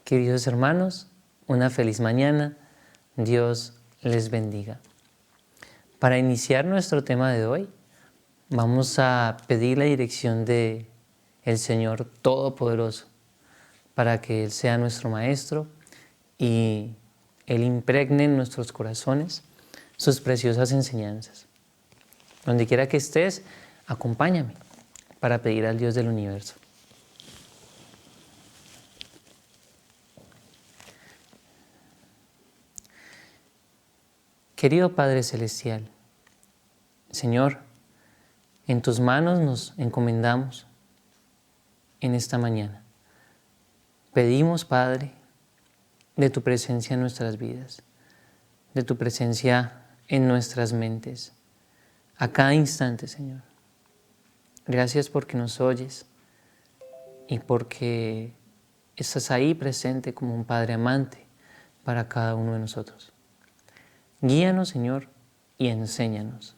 Queridos hermanos, una feliz mañana. Dios les bendiga. Para iniciar nuestro tema de hoy, vamos a pedir la dirección de el Señor Todopoderoso para que Él sea nuestro Maestro y Él impregne en nuestros corazones sus preciosas enseñanzas. Donde quiera que estés, acompáñame para pedir al Dios del universo. Querido Padre Celestial, Señor, en tus manos nos encomendamos en esta mañana. Pedimos, Padre, de tu presencia en nuestras vidas, de tu presencia en nuestras mentes, a cada instante, Señor. Gracias porque nos oyes y porque estás ahí presente como un Padre amante para cada uno de nosotros. Guíanos, Señor, y enséñanos.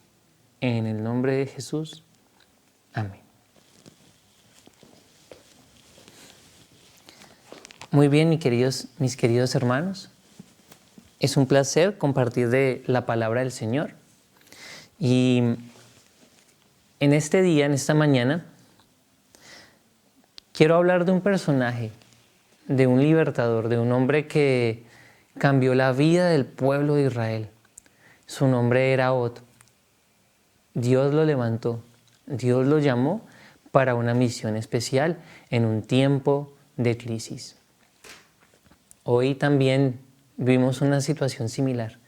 En el nombre de Jesús. Amén. Muy bien, mis queridos hermanos. Es un placer compartir de la palabra del Señor. Y en este día, en esta mañana, quiero hablar de un personaje, de un libertador, de un hombre que cambió la vida del pueblo de Israel. Su nombre era Ot. Dios lo levantó, Dios lo llamó para una misión especial en un tiempo de crisis. Hoy también vivimos una situación similar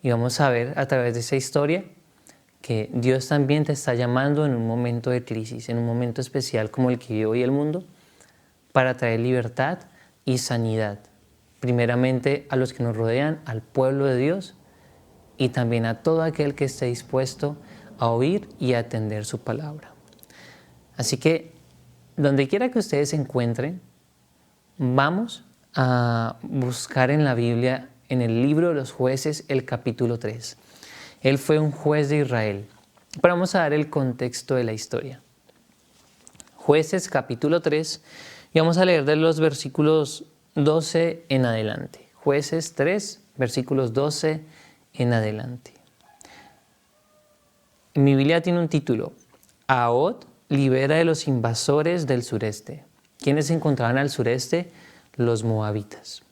y vamos a ver a través de esa historia que Dios también te está llamando en un momento de crisis, en un momento especial como el que vive hoy el mundo, para traer libertad y sanidad, primeramente a los que nos rodean, al pueblo de Dios, y también a todo aquel que esté dispuesto a oír y a atender su palabra. Así que, donde quiera que ustedes se encuentren, vamos a buscar en la Biblia, en el libro de los Jueces, el capítulo 3. Él fue un juez de Israel. Pero vamos a dar el contexto de la historia. Jueces capítulo 3, y vamos a leer de los versículos 12 en adelante. Jueces 3, versículos 12 en adelante. Mi Biblia tiene un título: Ahot libera de los invasores del sureste. ¿Quiénes se encontraban al sureste? Los moabitas.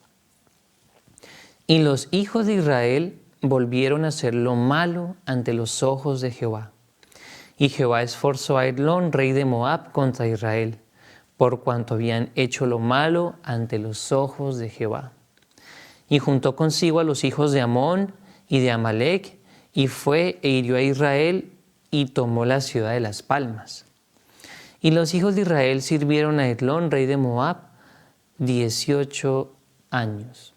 Y los hijos de Israel volvieron a hacer lo malo ante los ojos de Jehová. Y Jehová esforzó a Eglón, rey de Moab, contra Israel, por cuanto habían hecho lo malo ante los ojos de Jehová. Y juntó consigo a los hijos de Amón y de Amalec, y fue e hirió a Israel, y tomó la ciudad de las palmas. Y los hijos de Israel sirvieron a Eglón, rey de Moab, 18 años.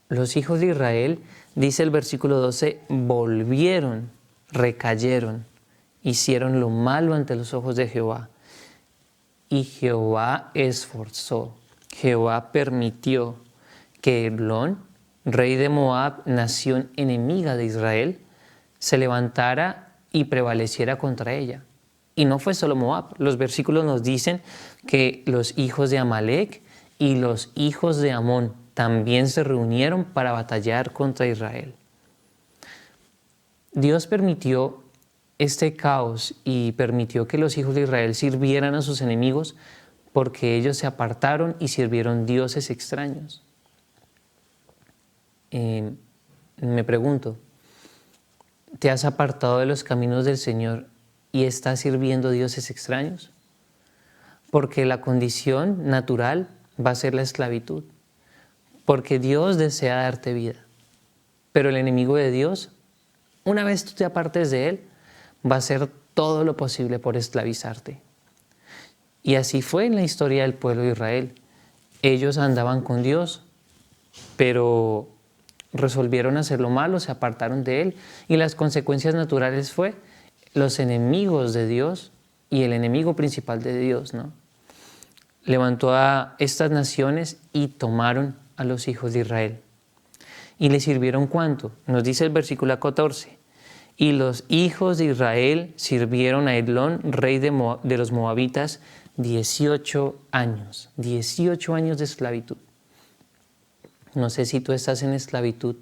Los hijos de Israel, dice el versículo 12, volvieron, recayeron, hicieron lo malo ante los ojos de Jehová. Y Jehová esforzó, Jehová permitió que Eglón, rey de Moab, nación enemiga de Israel, se levantara y prevaleciera contra ella. Y no fue solo Moab. Los versículos nos dicen que los hijos de Amalec y los hijos de Amón también se reunieron para batallar contra Israel. Dios permitió este caos y permitió que los hijos de Israel sirvieran a sus enemigos porque ellos se apartaron y sirvieron dioses extraños. Me pregunto, ¿te has apartado de los caminos del Señor y estás sirviendo dioses extraños? Porque la condición natural va a ser la esclavitud. Porque Dios desea darte vida. Pero el enemigo de Dios, una vez tú te apartes de él, va a hacer todo lo posible por esclavizarte. Y así fue en la historia del pueblo de Israel. Ellos andaban con Dios, pero resolvieron hacer lo malo, se apartaron de él, y las consecuencias naturales fue los enemigos de Dios y el enemigo principal de Dios, ¿no? Levantó a estas naciones y tomaron a los hijos de Israel. ¿Y le sirvieron cuánto? Nos dice el versículo 14. Y los hijos de Israel sirvieron a Eglón, rey de los moabitas, 18 años, 18 años de esclavitud. No sé si tú estás en esclavitud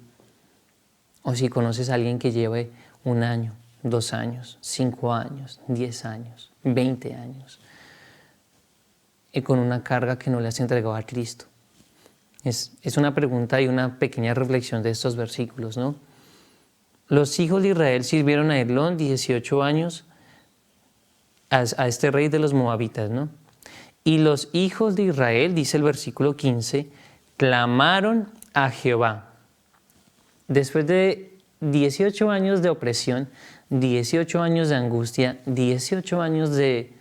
o si conoces a alguien que lleve 1 año, 2 años, 5 años, 10 años, 20 años, y con una carga que no le has entregado a Cristo. Es una pregunta y una pequeña reflexión de estos versículos, ¿no? Los hijos de Israel sirvieron a Eglón 18 años, a este rey de los moabitas, ¿no? Y los hijos de Israel, dice el versículo 15, clamaron a Jehová. Después de 18 años de opresión, 18 años de angustia, 18 años de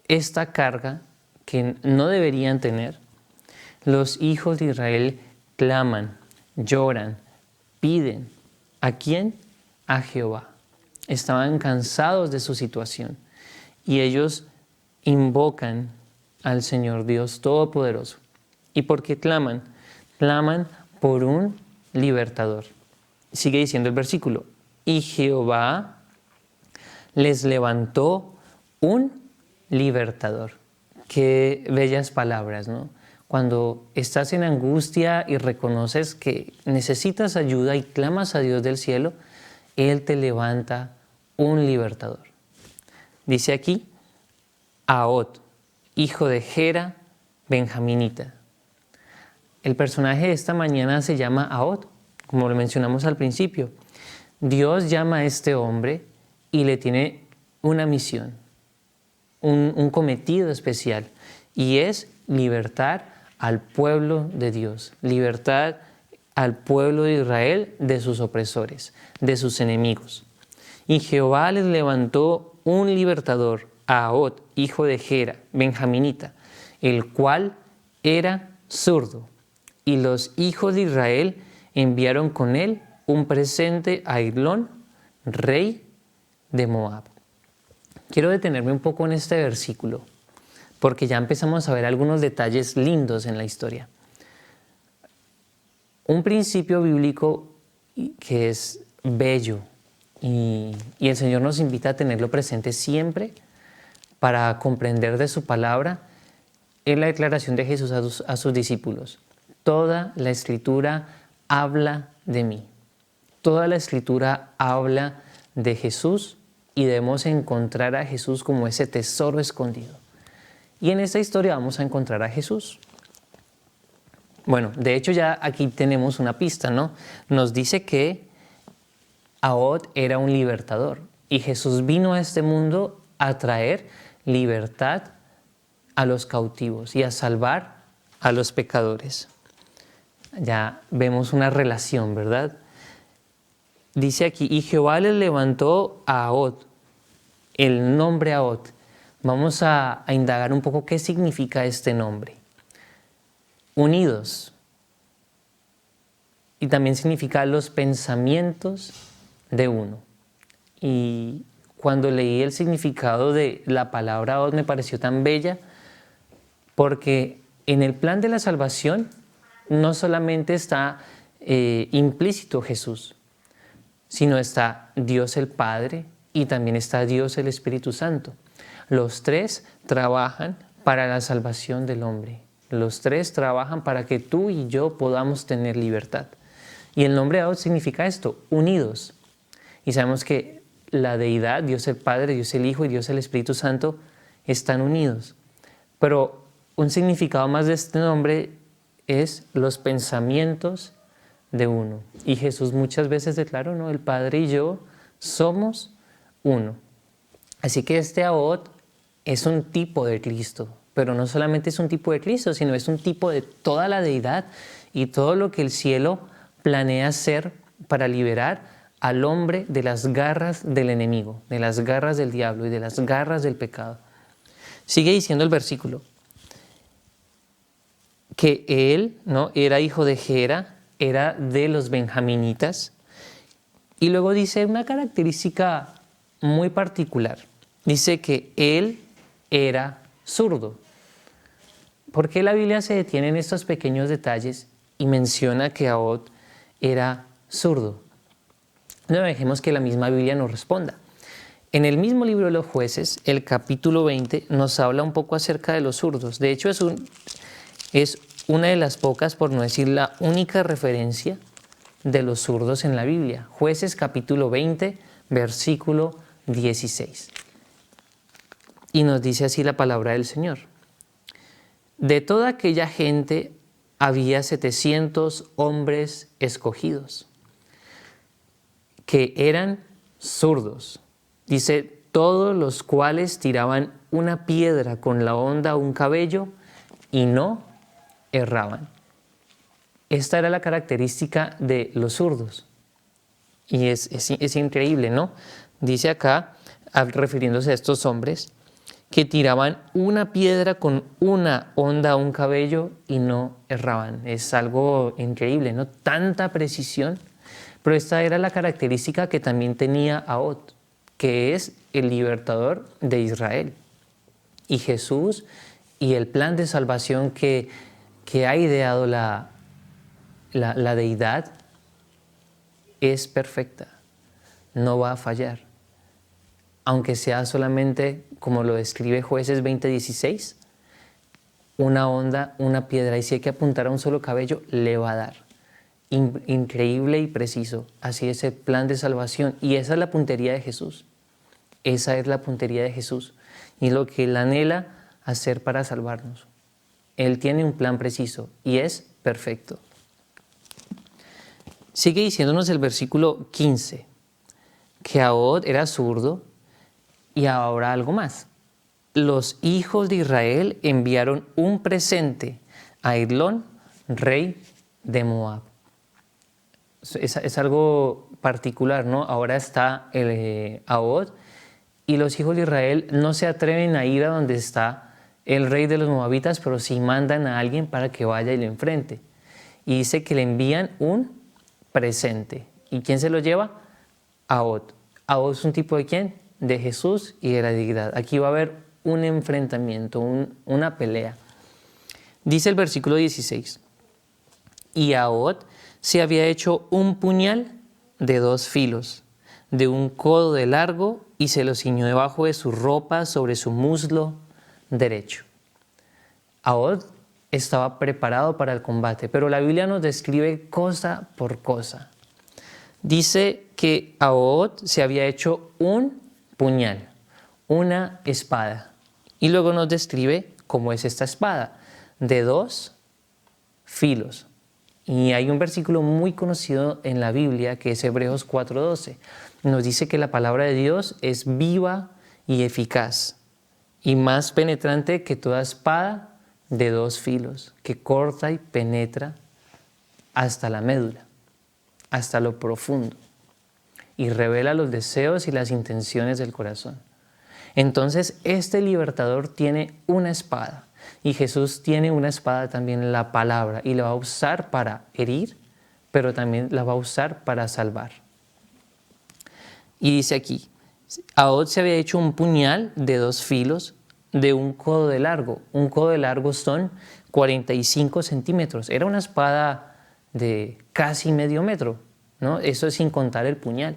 esta carga que no deberían tener, los hijos de Israel claman, lloran, piden. ¿A quién? A Jehová. Estaban cansados de su situación y ellos invocan al Señor Dios Todopoderoso. ¿Y por qué claman? Claman por un libertador. Sigue diciendo el versículo, y Jehová les levantó un libertador. Qué bellas palabras, ¿no? Cuando estás en angustia y reconoces que necesitas ayuda y clamas a Dios del cielo, Él te levanta un libertador. Dice aquí, Ahod, hijo de Gera, benjaminita. El personaje de esta mañana se llama Ahod, como lo mencionamos al principio. Dios llama a este hombre y le tiene una misión, un cometido especial, y es libertar al pueblo de Dios, libertar al pueblo de Israel de sus opresores, de sus enemigos. Y Jehová les levantó un libertador, a Ahod, hijo de Gera, benjaminita, el cual era zurdo. Y los hijos de Israel enviaron con él un presente a Eglón, rey de Moab. Quiero detenerme un poco en este versículo, porque ya empezamos a ver algunos detalles lindos en la historia. Un principio bíblico que es bello y el Señor nos invita a tenerlo presente siempre para comprender de su palabra es la declaración de Jesús a sus discípulos. Toda la Escritura habla de mí. Toda la Escritura habla de Jesús y debemos encontrar a Jesús como ese tesoro escondido. Y en esta historia vamos a encontrar a Jesús. Bueno, de hecho ya aquí tenemos una pista, ¿no? Nos dice que Ahod era un libertador y Jesús vino a este mundo a traer libertad a los cautivos y a salvar a los pecadores. Ya vemos una relación, ¿verdad? Dice aquí, y Jehová les levantó a Ahod, el nombre Ahod. Vamos a indagar un poco qué significa este nombre. Unidos. Y también significa los pensamientos de uno. Y cuando leí el significado de la palabra Ahod me pareció tan bella, porque en el plan de la salvación no solamente está implícito Jesús, sino está Dios el Padre y también está Dios el Espíritu Santo. Los tres trabajan para la salvación del hombre. Los tres trabajan para que tú y yo podamos tener libertad. Y el nombre Ahod significa esto, unidos. Y sabemos que la deidad, Dios el Padre, Dios el Hijo y Dios el Espíritu Santo están unidos. Pero un significado más de este nombre es los pensamientos de uno. Y Jesús muchas veces declaró, ¿no? El Padre y yo somos uno. Así que este Ahod es un tipo de Cristo, pero no solamente es un tipo de Cristo, sino es un tipo de toda la deidad y todo lo que el cielo planea hacer para liberar al hombre de las garras del enemigo, de las garras del diablo y de las garras del pecado. Sigue diciendo el versículo, que él, ¿no?, era hijo de Gera, era de los benjaminitas, y luego dice una característica muy particular. Dice que él era zurdo. ¿Por qué la Biblia se detiene en estos pequeños detalles y menciona que Ahod era zurdo? No dejemos que la misma Biblia nos responda. En el mismo libro de los Jueces, el capítulo 20, nos habla un poco acerca de los zurdos. De hecho, es una de las pocas, por no decir la única referencia de los zurdos en la Biblia. Jueces capítulo 20, versículo 16. Y nos dice así la palabra del Señor. De toda aquella gente había 700 hombres escogidos, que eran zurdos. Dice, todos los cuales tiraban una piedra con la honda a un cabello y no erraban. Esta era la característica de los zurdos. Y es increíble, ¿no? Dice acá, refiriéndose a estos hombres, que tiraban una piedra con una honda a un cabello y no erraban. Es algo increíble, ¿no? Tanta precisión. Pero esta era la característica que también tenía Ahod, que es el libertador de Israel. Y Jesús y el plan de salvación que ha ideado la deidad es perfecta, no va a fallar. Aunque sea solamente, como lo describe Jueces 20:16, una honda, una piedra, y si hay que apuntar a un solo cabello, le va a dar. Increíble y preciso. Así es el plan de salvación. Y esa es la puntería de Jesús. Esa es la puntería de Jesús. Y lo que Él anhela hacer para salvarnos. Él tiene un plan preciso y es perfecto. Sigue diciéndonos el versículo 15, que Ahod era zurdo y ahora algo más. Los hijos de Israel enviaron un presente a Eglón, rey de Moab. Es algo particular, ¿no? Ahora está Ahod y los hijos de Israel no se atreven a ir a donde está el rey de los moabitas, pero sí mandan a alguien para que vaya y le enfrente. Y dice que le envían un presente. ¿Y quién se lo lleva? Ahod. Ahod es un tipo de ¿quién? De Jesús y de la deidad. Aquí va a haber un enfrentamiento, una pelea. Dice el versículo 16. Y Ahod se había hecho un puñal de 2 filos, de un codo de largo, y se lo ciñó debajo de su ropa sobre su muslo derecho. Ahod estaba preparado para el combate, pero la Biblia nos describe cosa por cosa. Dice que Ahod se había hecho un puñal, una espada, y luego nos describe cómo es esta espada, de 2 filos. Y hay un versículo muy conocido en la Biblia que es Hebreos 4:12. Nos dice que la palabra de Dios es viva y eficaz y más penetrante que toda espada de 2 filos, que corta y penetra hasta la médula, hasta lo profundo, y revela los deseos y las intenciones del corazón. Entonces, este libertador tiene una espada. Y Jesús tiene una espada también, la palabra, y la va a usar para herir, pero también la va a usar para salvar. Y dice aquí, Ahod se había hecho un puñal de 2 filos de un codo de largo. Un codo de largo son 45 centímetros. Era una espada de casi medio metro, ¿no? Eso es sin contar el puñal.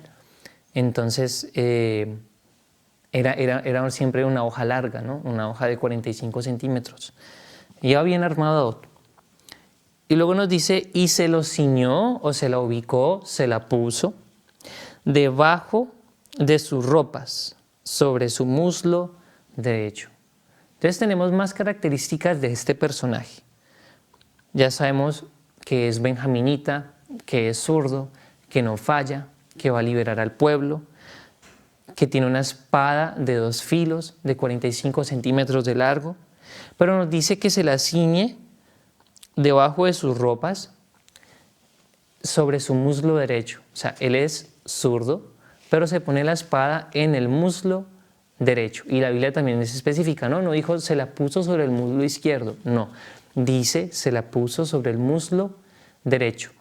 Entonces, era siempre una hoja larga, ¿no? Una hoja de 45 centímetros. Iba bien armado Ahod. Y luego nos dice, y se lo ciñó, o se la ubicó, se la puso debajo de sus ropas, sobre su muslo derecho. Entonces tenemos más características de este personaje. Ya sabemos que es benjaminita, que es zurdo, que no falla, que va a liberar al pueblo, que tiene una espada de 2 filos, de 45 centímetros de largo, pero nos dice que se la ciñe debajo de sus ropas sobre su muslo derecho. O sea, él es zurdo, pero se pone la espada en el muslo derecho. Y la Biblia también es específica, ¿no? No dijo se la puso sobre el muslo izquierdo, no. Dice se la puso sobre el muslo derecho.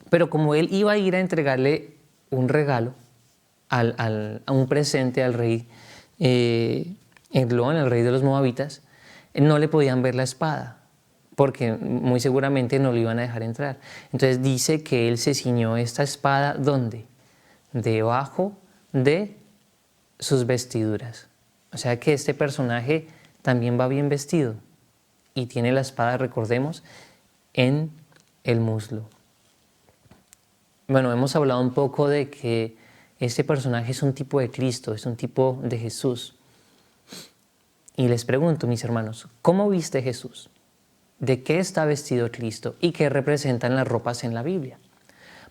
Pero como él iba a ir a entregarle un regalo, a un presente al rey Eglón, el rey de los moabitas, no le podían ver la espada, porque muy seguramente no lo iban a dejar entrar. Entonces dice que él se ciñó esta espada, ¿dónde? Debajo de sus vestiduras. O sea que este personaje también va bien vestido y tiene la espada, recordemos, en el muslo. Bueno, hemos hablado un poco de que este personaje es un tipo de Cristo, es un tipo de Jesús. Y les pregunto, mis hermanos, ¿cómo viste Jesús? ¿De qué está vestido Cristo? ¿Y qué representan las ropas en la Biblia?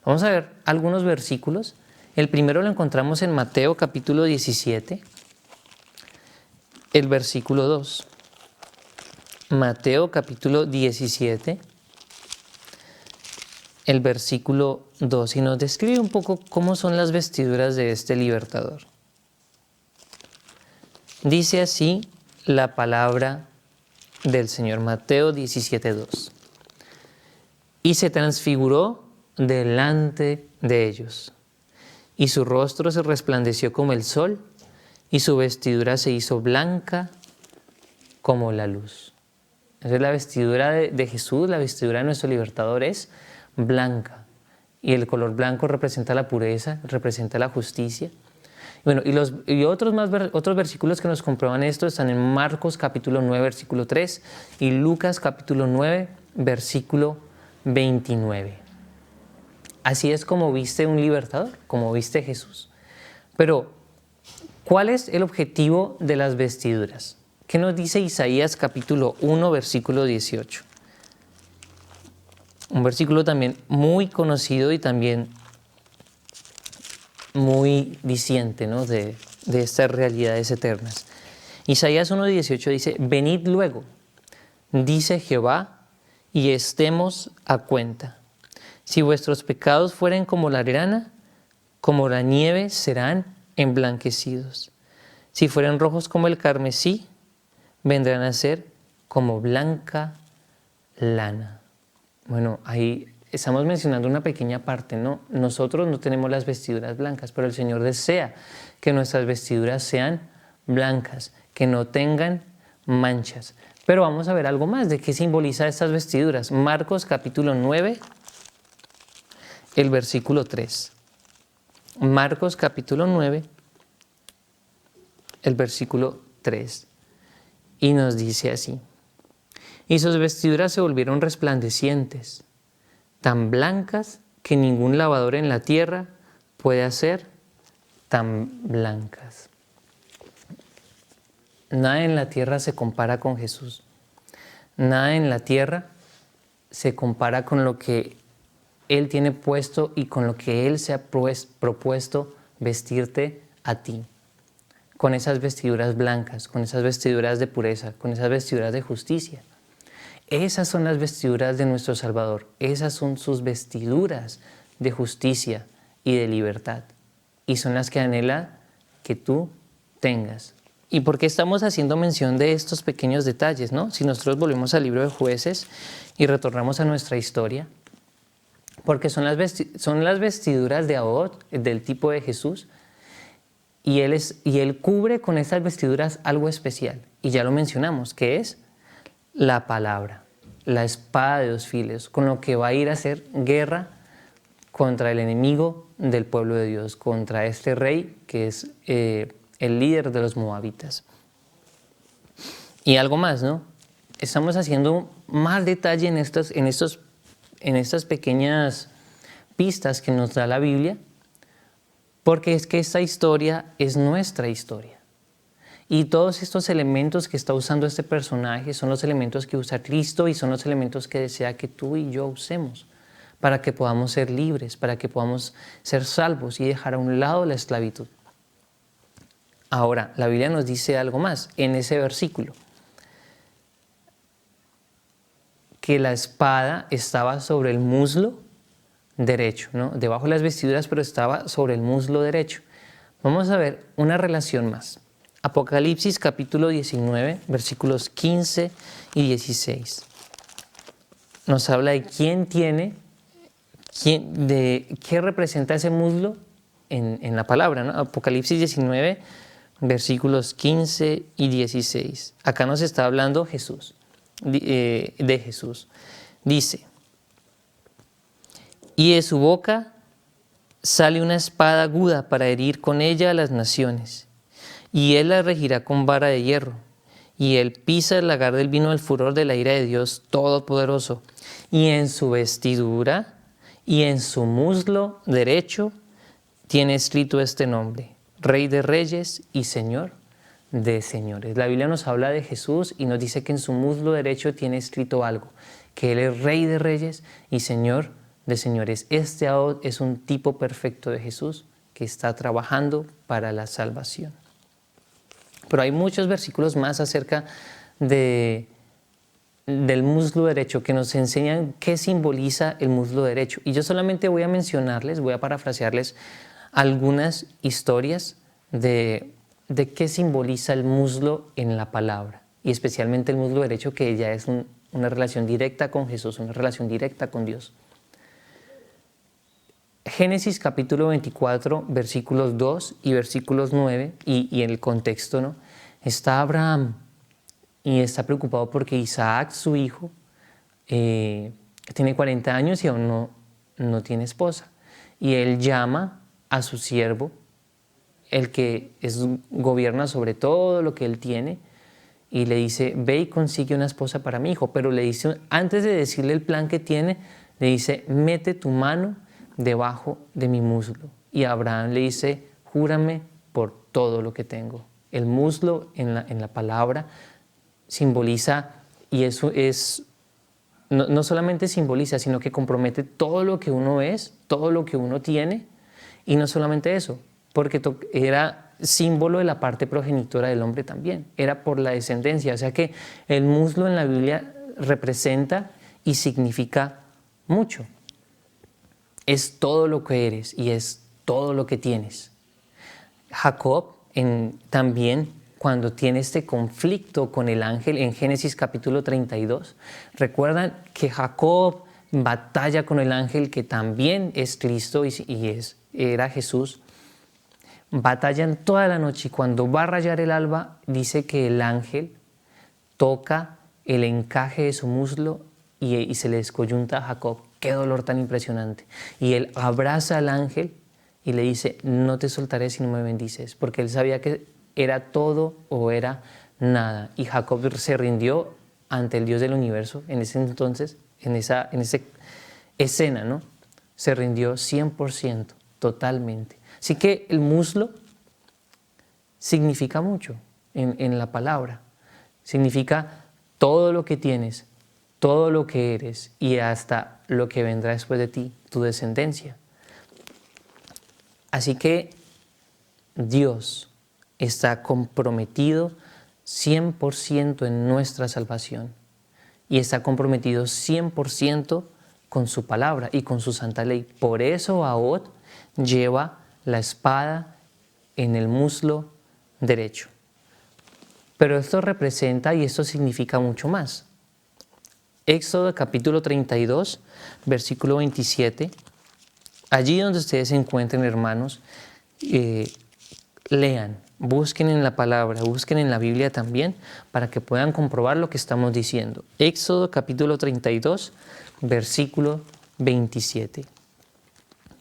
Vamos a ver algunos versículos. El primero lo encontramos en Mateo capítulo 17, el versículo 2. Mateo capítulo 17, el versículo 2, y nos describe un poco cómo son las vestiduras de este libertador. Dice así la palabra del Señor, Mateo 17, 2. Y se transfiguró delante de ellos, y su rostro se resplandeció como el sol, y su vestidura se hizo blanca como la luz. Entonces la vestidura de Jesús, la vestidura de nuestro libertador es blanca. Y el color blanco representa la pureza, representa la justicia. Bueno, y otros versículos que nos comprueban esto están en Marcos capítulo 9, versículo 3 y Lucas capítulo 9, versículo 29. Así es como viste un libertador, como viste Jesús. Pero, ¿cuál es el objetivo de las vestiduras? ¿Qué nos dice Isaías capítulo 1, versículo 18? Un versículo también muy conocido y también muy diciente, ¿no?, de estas realidades eternas. Isaías 1:18 dice: venid luego, dice Jehová, y estemos a cuenta. Si vuestros pecados fueren como la grana, como la nieve serán emblanquecidos. Si fueren rojos como el carmesí, vendrán a ser como blanca lana. Bueno, ahí estamos mencionando una pequeña parte, ¿no? Nosotros no tenemos las vestiduras blancas, pero el Señor desea que nuestras vestiduras sean blancas, que no tengan manchas. Pero vamos a ver algo más de qué simboliza estas vestiduras. Marcos capítulo 9, el versículo 3. Marcos capítulo 9, el versículo 3. Y nos dice así: y sus vestiduras se volvieron resplandecientes, tan blancas que ningún lavador en la tierra puede hacer tan blancas. Nada en la tierra se compara con Jesús. Nada en la tierra se compara con lo que Él tiene puesto y con lo que Él se ha propuesto vestirte a ti. Con esas vestiduras blancas, con esas vestiduras de pureza, con esas vestiduras de justicia. Esas son las vestiduras de nuestro Salvador. Esas son sus vestiduras de justicia y de libertad. Y son las que anhela que tú tengas. ¿Y por qué estamos haciendo mención de estos pequeños detalles, no? Si nosotros volvemos al libro de Jueces y retornamos a nuestra historia, porque son las vestiduras de Ahod, del tipo de Jesús, y él cubre con estas vestiduras algo especial. Y ya lo mencionamos, que es la palabra, la espada de dos filos, con lo que va a ir a hacer guerra contra el enemigo del pueblo de Dios, contra este rey que es el líder de los moabitas. Y algo más, ¿no? Estamos haciendo más detalle en estas pequeñas pistas que nos da la Biblia, porque es que esta historia es nuestra historia. Y todos estos elementos que está usando este personaje son los elementos que usa Cristo y son los elementos que desea que tú y yo usemos para que podamos ser libres, para que podamos ser salvos y dejar a un lado la esclavitud. Ahora, la Biblia nos dice algo más en ese versículo, que la espada estaba sobre el muslo derecho, ¿no? Debajo de las vestiduras, pero estaba sobre el muslo derecho. Vamos a ver una relación más. Apocalipsis capítulo 19, versículos 15 y 16. Nos habla de de qué representa ese muslo en la palabra, ¿no? Apocalipsis 19, versículos 15 y 16. Acá nos está hablando Jesús, de Jesús. Dice: y de su boca sale una espada aguda para herir con ella a las naciones, y él la regirá con vara de hierro, y él pisa el lagar del vino del furor de la ira de Dios Todopoderoso, y en su vestidura y en su muslo derecho tiene escrito este nombre: Rey de Reyes y Señor de Señores. La Biblia nos habla de Jesús y nos dice que en su muslo derecho tiene escrito algo, que Él es Rey de Reyes y Señor de Señores. Este es un tipo perfecto de Jesús que está trabajando para la salvación. Pero hay muchos versículos más acerca del muslo derecho que nos enseñan qué simboliza el muslo derecho. Y yo solamente voy a mencionarles, voy a parafrasearles algunas historias de qué simboliza el muslo en la palabra, y especialmente el muslo derecho, que ya es una relación directa con Jesús, una relación directa con Dios. Génesis capítulo 24, versículos 2 y versículos 9, y en el contexto, ¿no? Está Abraham y está preocupado porque Isaac, su hijo, tiene 40 años y aún no tiene esposa. Y él llama a su siervo, el que gobierna sobre todo lo que él tiene, y le dice: ve y consigue una esposa para mi hijo. Pero le dice, antes de decirle el plan que tiene, le dice: mete tu mano debajo de mi muslo. Y Abraham le dice: júrame por todo lo que tengo. El muslo en la palabra simboliza, y eso es, no solamente simboliza, sino que compromete todo lo que uno es, todo lo que uno tiene. Y no solamente eso, porque era símbolo de la parte progenitora del hombre también, era por la descendencia. O sea que el muslo en la Biblia representa y significa mucho. Es todo lo que eres y es todo lo que tienes. Jacob también, cuando tiene este conflicto con el ángel en Génesis capítulo 32, recuerdan que Jacob batalla con el ángel, que también es Cristo y era Jesús. Batallan toda la noche, y cuando va a rayar el alba, dice que el ángel toca el encaje de su muslo y se le descoyunta a Jacob. Qué dolor tan impresionante. Y él abraza al ángel y le dice: no te soltaré si no me bendices, porque él sabía que era todo o era nada. Y Jacob se rindió ante el Dios del universo en ese entonces, en esa escena, ¿no? Se rindió 100%, totalmente. Así que el muslo significa mucho en la palabra. Significa todo lo que tienes, todo lo que eres y hasta lo que vendrá después de ti, tu descendencia. Así que Dios está comprometido 100% en nuestra salvación y está comprometido 100% con su palabra y con su santa ley. Por eso Ahod lleva la espada en el muslo derecho. Pero esto representa y esto significa mucho más. Éxodo capítulo 32, versículo 27. Allí donde ustedes se encuentren, hermanos, lean, busquen en la palabra, busquen en la Biblia también, para que puedan comprobar lo que estamos diciendo. Éxodo capítulo 32, versículo 27.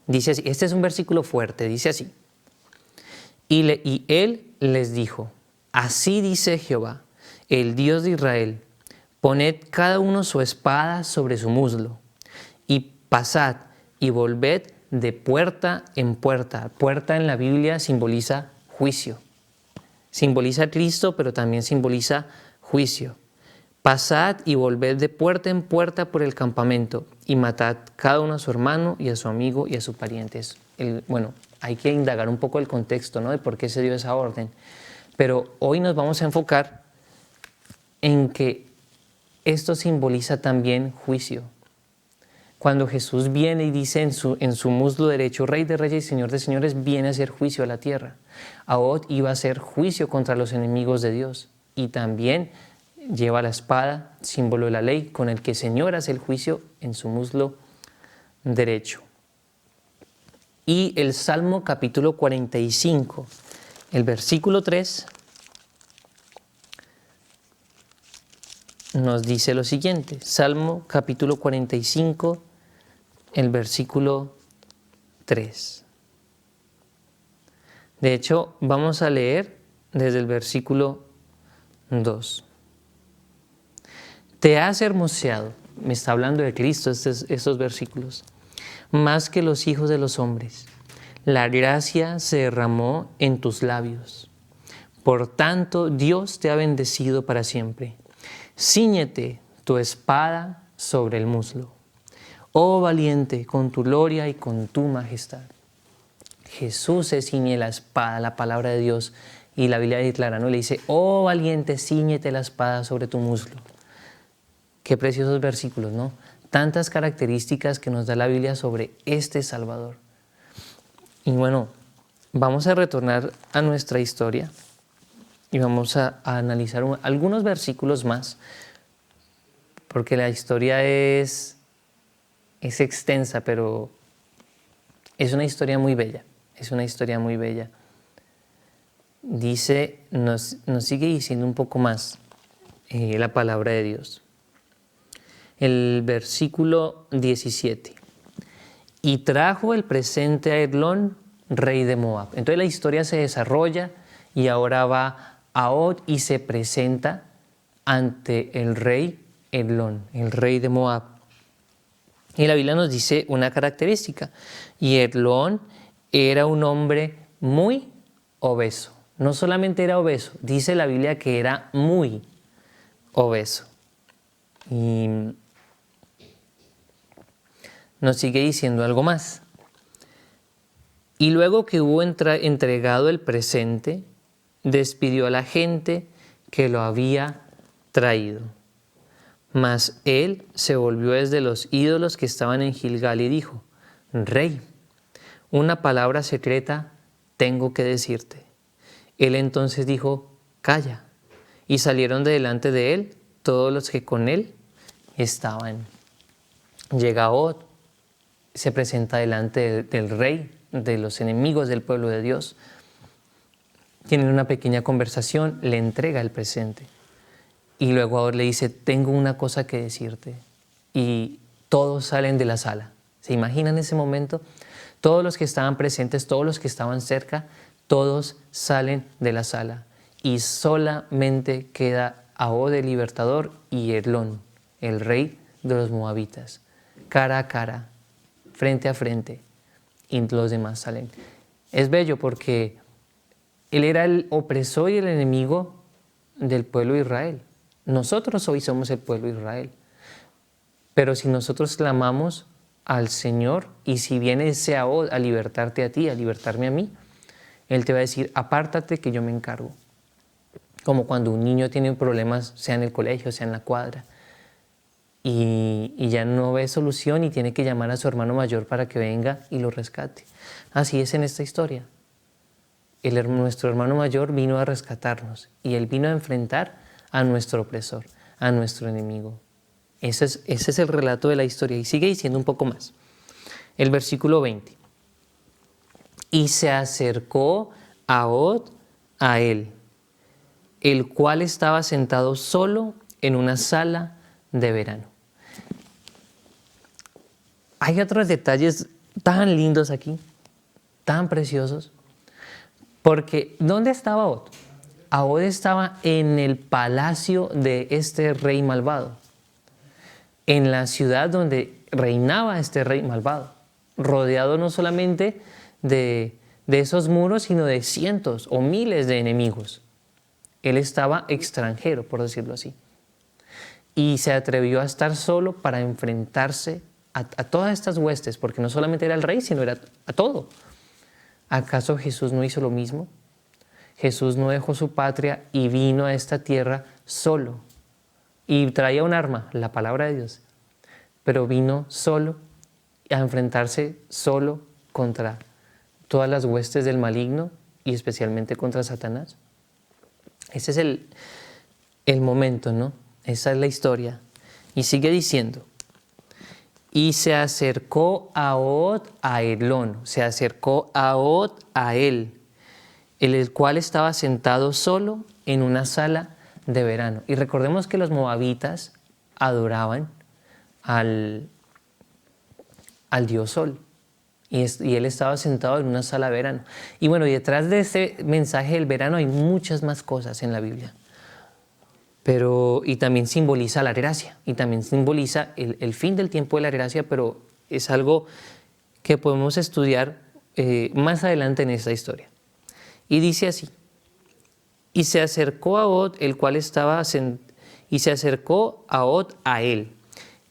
Dice así, este es un versículo fuerte, dice así: y él les dijo: así dice Jehová, el Dios de Israel, poned cada uno su espada sobre su muslo, y pasad y volved de puerta en puerta. Puerta en la Biblia simboliza juicio. Simboliza a Cristo, pero también simboliza juicio. Pasad y volved de puerta en puerta por el campamento, y matad cada uno a su hermano y a su amigo y a sus parientes. Bueno, hay que indagar un poco el contexto, ¿no?, de por qué se dio esa orden. Pero hoy nos vamos a enfocar en que esto simboliza también juicio. Cuando Jesús viene y dice en su muslo derecho: Rey de Reyes y Señor de Señores, viene a hacer juicio a la tierra. Ahod iba a hacer juicio contra los enemigos de Dios, y también lleva la espada, símbolo de la ley, con el que el Señor hace el juicio en su muslo derecho. Y el Salmo capítulo 45, el versículo 3, nos dice lo siguiente. Salmo capítulo 45, el versículo 3. De hecho, vamos a leer desde el versículo 2. Te has hermoseado, me está hablando de Cristo estos versículos, más que los hijos de los hombres. La gracia se derramó en tus labios. Por tanto, Dios te ha bendecido para siempre. Cíñete tu espada sobre el muslo. Oh valiente, con tu gloria y con tu majestad. Jesús se ciñe la espada, la palabra de Dios, y la Biblia declara, ¿no? Le dice, oh valiente, cíñete la espada sobre tu muslo. Qué preciosos versículos, ¿no? Tantas características que nos da la Biblia sobre este Salvador. Y bueno, vamos a retornar a nuestra historia y vamos a analizar algunos versículos más, porque la historia es extensa, pero es una historia muy bella, es una historia muy bella. Dice, nos sigue diciendo un poco más la palabra de Dios. El versículo 17. Y trajo el presente a Eglón, rey de Moab. Entonces la historia se desarrolla y ahora va a Og y se presenta ante el rey Eglón, el rey de Moab. Y la Biblia nos dice una característica. Y Eglón era un hombre muy obeso. No solamente era obeso, dice la Biblia que era muy obeso. Y nos sigue diciendo algo más. Y luego que hubo entregado el presente, despidió a la gente que lo había traído. Mas él se volvió desde los ídolos que estaban en Gilgal y dijo, Rey, una palabra secreta tengo que decirte. Él entonces dijo, calla. Y salieron de delante de él todos los que con él estaban. Llega Og, se presenta delante del rey, de los enemigos del pueblo de Dios. Tienen una pequeña conversación, le entrega el presente. Y luego ahora le dice, tengo una cosa que decirte. Y todos salen de la sala. ¿Se imaginan ese momento? Todos los que estaban presentes, todos los que estaban cerca, todos salen de la sala. Y solamente queda Og el libertador y Eglón, el rey de los moabitas. Cara a cara, frente a frente, y los demás salen. Es bello porque él era el opresor y el enemigo del pueblo de Israel. Nosotros hoy somos el pueblo de Israel. Pero si nosotros clamamos al Señor y si viene ese Og a libertarte a ti, a libertarme a mí, Él te va a decir, apártate que yo me encargo. Como cuando un niño tiene problemas, sea en el colegio, sea en la cuadra, y ya no ve solución y tiene que llamar a su hermano mayor para que venga y lo rescate. Así es en esta historia. Nuestro hermano mayor vino a rescatarnos y él vino a enfrentar a nuestro opresor, a nuestro enemigo. Ese es el relato de la historia y sigue diciendo un poco más. El versículo 20. Y se acercó a Og a él, el cual estaba sentado solo en una sala de verano. Hay otros detalles tan lindos aquí, tan preciosos, porque ¿dónde estaba Og? Og estaba en el palacio de este rey malvado, en la ciudad donde reinaba este rey malvado, rodeado no solamente de esos muros, sino de cientos o miles de enemigos. Él estaba extranjero, por decirlo así, y se atrevió a estar solo para enfrentarse a todas estas huestes, porque no solamente era el rey, sino era a todo. ¿Acaso Jesús no hizo lo mismo? Jesús no dejó su patria y vino a esta tierra solo. Y traía un arma, la palabra de Dios. Pero vino solo a enfrentarse solo contra todas las huestes del maligno y especialmente contra Satanás. Ese es el momento, ¿no? Esa es la historia. Y sigue diciendo. Y se acercó a Og a Eglón, se acercó a Og a él, el cual estaba sentado solo en una sala de verano. Y recordemos que los moabitas adoraban al dios Sol. y él estaba sentado en una sala de verano. Y bueno, y detrás de este mensaje del verano hay muchas más cosas en la Biblia. Y también simboliza la gracia, y también simboliza el fin del tiempo de la gracia, pero es algo que podemos estudiar más adelante en esta historia. Y dice así: y se acercó a Od, el cual estaba y se acercó a Od a él,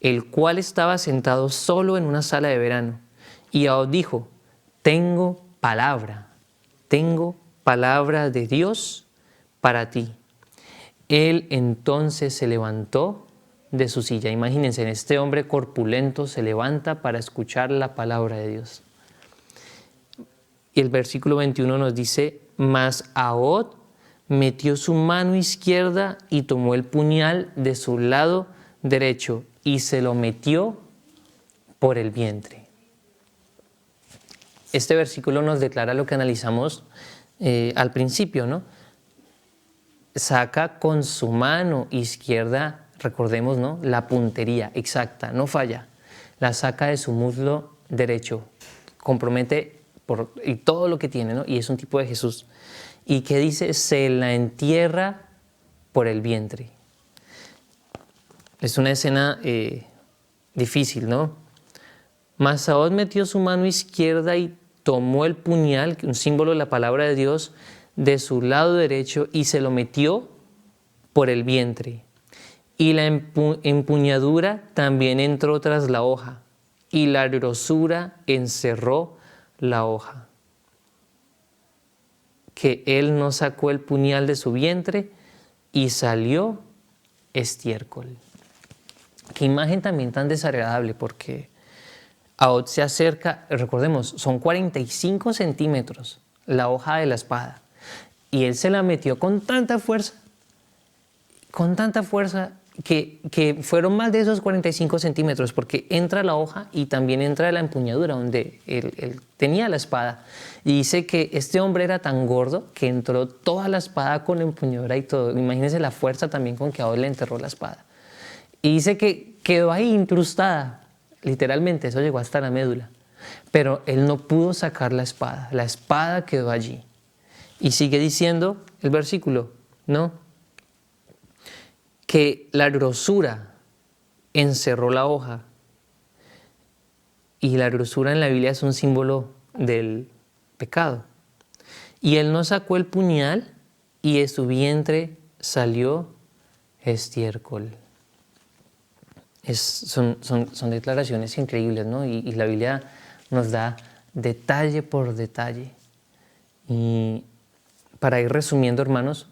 el cual estaba sentado solo en una sala de verano. Y Od dijo: tengo palabra de Dios para ti. Él entonces se levantó de su silla. Imagínense, este hombre corpulento se levanta para escuchar la palabra de Dios. Y el versículo 21 nos dice: mas Od metió su mano izquierda y tomó el puñal de su lado derecho y se lo metió por el vientre. Este versículo nos declara lo que analizamos al principio, ¿no? Saca con su mano izquierda, recordemos, ¿no?, la puntería exacta, no falla. La saca de su muslo derecho, compromete y todo lo que tiene, ¿no? Y es un tipo de Jesús. ¿Y qué dice? Se la entierra por el vientre. Es una escena difícil, ¿no? Mas Saúl metió su mano izquierda y tomó el puñal, un símbolo de la palabra de Dios, de su lado derecho y se lo metió por el vientre. Y la empuñadura también entró tras la hoja, y la grosura encerró la hoja. Que él no sacó el puñal de su vientre y salió estiércol. Qué imagen también tan desagradable, porque Od se acerca, recordemos, son 45 centímetros la hoja de la espada, y él se la metió con tanta fuerza que fueron más de esos 45 centímetros, porque entra la hoja y también entra la empuñadura donde él tenía la espada. Y dice que este hombre era tan gordo que entró toda la espada con empuñadura y todo. Imagínense la fuerza también con que Od le enterró la espada. Y dice que quedó ahí incrustada, literalmente, eso llegó hasta la médula. Pero él no pudo sacar la espada quedó allí. Y sigue diciendo el versículo, ¿no?, que la grosura encerró la hoja. Y la grosura en la Biblia es un símbolo del pecado. Y él no sacó el puñal y de su salió estiércol. Son declaraciones increíbles, ¿no? Y la Biblia nos da detalle por detalle. Y para ir resumiendo, hermanos,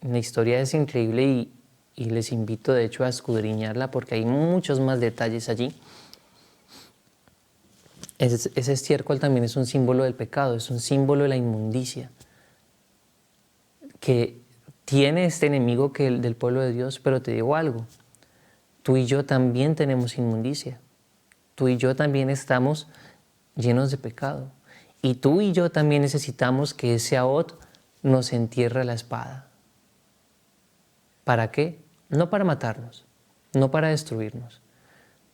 la historia es increíble y les invito de hecho a escudriñarla porque hay muchos más detalles allí. Ese estiércol también es un símbolo del pecado, es un símbolo de la inmundicia que tiene este enemigo del pueblo de Dios. Pero te digo algo, tú y yo también tenemos inmundicia, tú y yo también estamos llenos de pecado, y tú y yo también necesitamos que ese Od nos entierre la espada. ¿Para qué? No para matarnos, no para destruirnos,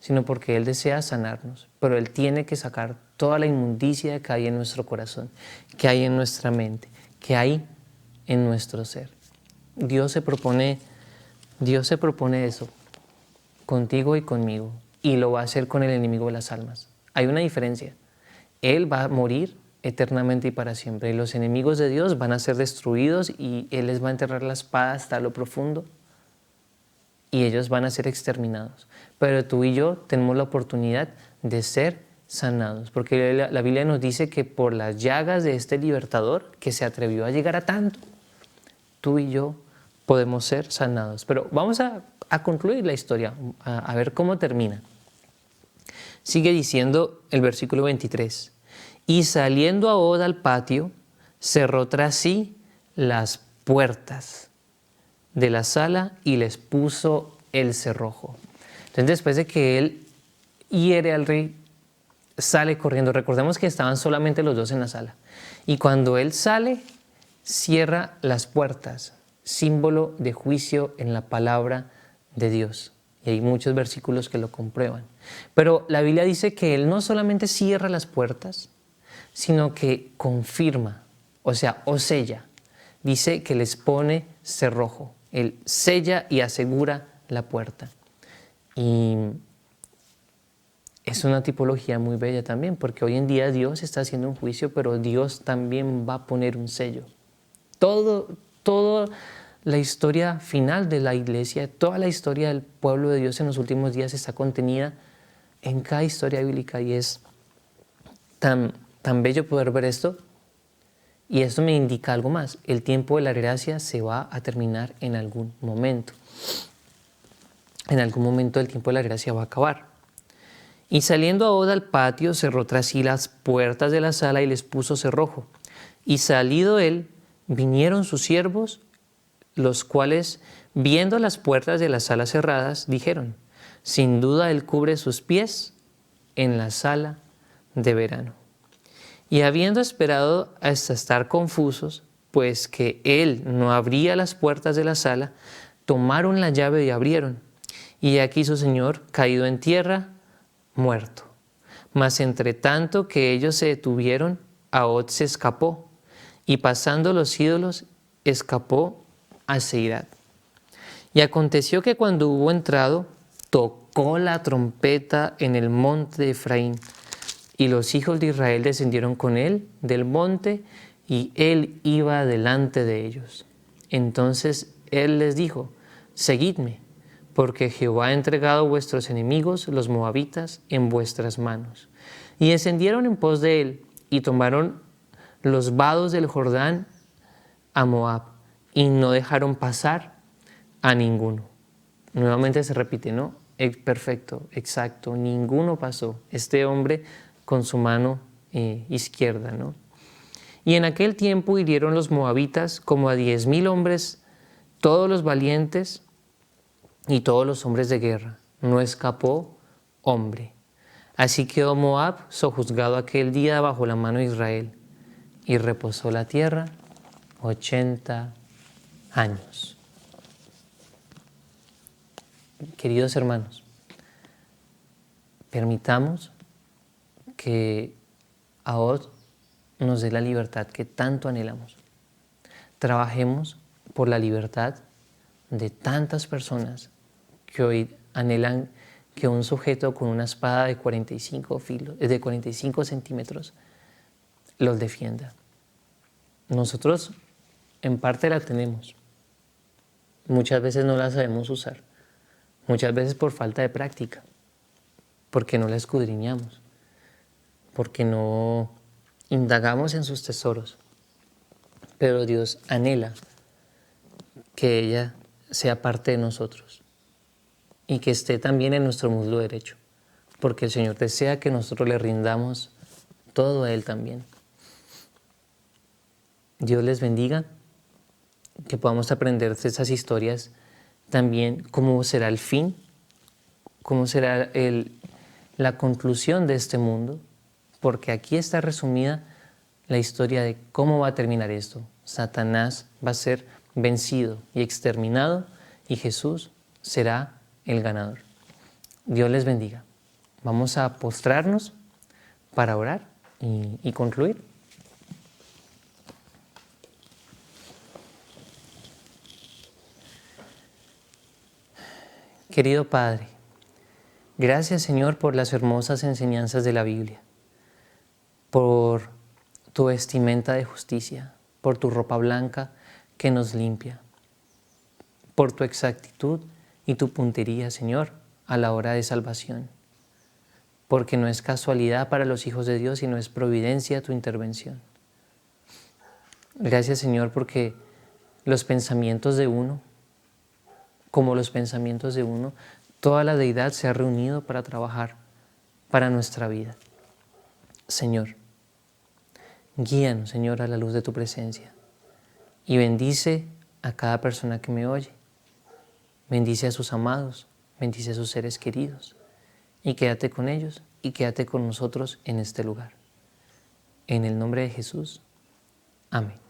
sino porque Él desea sanarnos, pero Él tiene que sacar toda la inmundicia que hay en nuestro corazón, que hay en nuestra mente, que hay en nuestro ser. Dios se propone eso contigo y conmigo, y lo va a hacer con el enemigo de las almas. Hay una diferencia. Él va a morir eternamente y para siempre, y los enemigos de Dios van a ser destruidos y Él les va a enterrar la espada hasta lo profundo y ellos van a ser exterminados. Pero tú y yo tenemos la oportunidad de ser sanados, porque la Biblia nos dice que por las llagas de este libertador que se atrevió a llegar a tanto, tú y yo podemos ser sanados. Pero vamos a concluir la historia, a ver cómo termina. Sigue diciendo el versículo 23. Y saliendo Od al patio, cerró tras sí las puertas de la sala y les puso el cerrojo. Entonces, después de que él hiere al rey, sale corriendo. Recordemos que estaban solamente los dos en la sala. Y cuando él sale, cierra las puertas, símbolo de juicio en la palabra de Dios. Y hay muchos versículos que lo comprueban. Pero la Biblia dice que él no solamente cierra las puertas, sino que confirma, o sea, o sella. Dice que les pone cerrojo. Él sella y asegura la puerta. Y es una tipología muy bella también, porque hoy en día Dios está haciendo un juicio, pero Dios también va a poner un sello. Toda la historia final de la iglesia, toda la historia del pueblo de Dios en los últimos días está contenida en cada historia bíblica, y es tan bello poder ver esto. Y esto me indica algo más: el tiempo de la gracia se va a terminar en algún momento. En algún momento el tiempo de la gracia va a acabar. Y saliendo Ahod al patio, cerró tras sí las puertas de la sala y les puso cerrojo. Y salido él, vinieron sus siervos, los cuales, viendo las puertas de la sala cerradas, dijeron: sin duda él cubre sus pies en la sala de verano. Y habiendo esperado hasta estar confusos, pues que él no abría las puertas de la sala, tomaron la llave y abrieron. Y aquí su señor, caído en tierra, muerto. Mas entre tanto que ellos se detuvieron, Ahod se escapó, y pasando los ídolos, escapó a Seirat. Y aconteció que cuando hubo entrado, tocó la trompeta en el monte de Efraín, y los hijos de Israel descendieron con él del monte, y él iba delante de ellos. Entonces él les dijo: seguidme, porque Jehová ha entregado a vuestros enemigos, los moabitas, en vuestras manos. Y descendieron en pos de él, y tomaron los vados del Jordán a Moab, y no dejaron pasar a ninguno. Nuevamente se repite, ¿no? Perfecto, exacto, ninguno pasó. Este hombre con su mano izquierda, ¿no? Y en aquel tiempo hirieron los moabitas como a 10,000 hombres, todos los valientes y todos los hombres de guerra. No escapó hombre. Así quedó Moab sojuzgado aquel día bajo la mano de Israel, y reposó la tierra 80 años. Queridos hermanos, permitamos que Ahod nos dé la libertad que tanto anhelamos. Trabajemos por la libertad de tantas personas que hoy anhelan que un sujeto con una espada de 45 centímetros los defienda. Nosotros en parte la tenemos. Muchas veces no la sabemos usar. Muchas veces por falta de práctica, porque no la escudriñamos, porque no indagamos en sus tesoros. Pero Dios anhela que ella sea parte de nosotros y que esté también en nuestro muslo derecho, porque el Señor desea que nosotros le rindamos todo a Él también. Dios les bendiga, que podamos aprender de esas historias también, cómo será el fin, cómo será la conclusión de este mundo, porque aquí está resumida la historia de cómo va a terminar esto. Satanás va a ser vencido y exterminado, y Jesús será el ganador. Dios les bendiga. Vamos a postrarnos para orar y concluir. Querido Padre, gracias, Señor, por las hermosas enseñanzas de la Biblia, por tu vestimenta de justicia, por tu ropa blanca que nos limpia, por tu exactitud y tu puntería, Señor, a la hora de salvación, porque no es casualidad para los hijos de Dios, sino es providencia tu intervención. Gracias, Señor, porque los pensamientos de uno, como los pensamientos de uno, toda la deidad se ha reunido para trabajar para nuestra vida. Señor, guíanos, Señor, a la luz de tu presencia, y bendice a cada persona que me oye. Bendice a sus amados, bendice a sus seres queridos, y quédate con ellos y quédate con nosotros en este lugar. En el nombre de Jesús. Amén.